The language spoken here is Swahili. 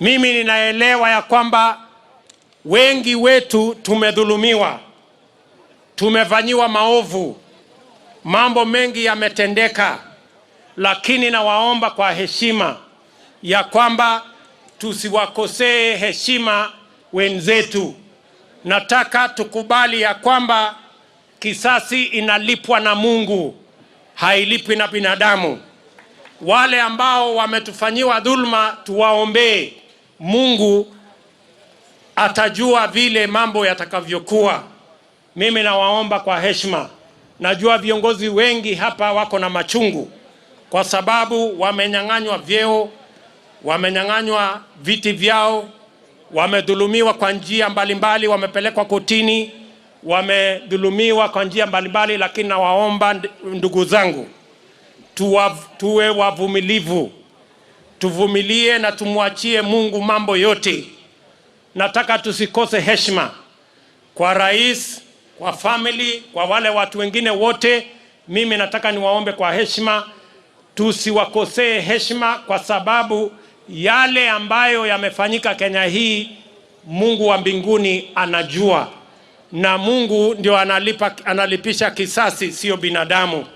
Mimi ninaelewa ya kwamba wengi wetu tumedhulumiwa, tumefanyiwa maovu, mambo mengi yametendeka, lakini nawaomba kwa heshima ya kwamba tusiwakosee heshima wenzetu. Nataka tukubali ya kwamba kisasi inalipwa na Mungu, hailipwi na binadamu. Wale ambao wametufanyiwa dhulma tuwaombee, Mungu atajua vile mambo yatakavyokuwa. Mimi nawaomba kwa heshima. Najua viongozi wengi hapa wako na machungu kwa sababu wamenyang'anywa vyeo, wamenyang'anywa viti vyao, wamedhulumiwa kwa njia mbalimbali, wamepelekwa kotini, wamedhulumiwa kwa njia mbalimbali. Lakini nawaomba ndugu zangu, tuwe wavumilivu, tuvumilie na tumwachie Mungu mambo yote. Nataka tusikose heshima kwa rais, kwa family, kwa wale watu wengine wote. Mimi nataka niwaombe kwa heshima, tusiwakosee heshima, kwa sababu yale ambayo yamefanyika Kenya hii Mungu wa mbinguni anajua, na Mungu ndio analipisha kisasi, sio binadamu.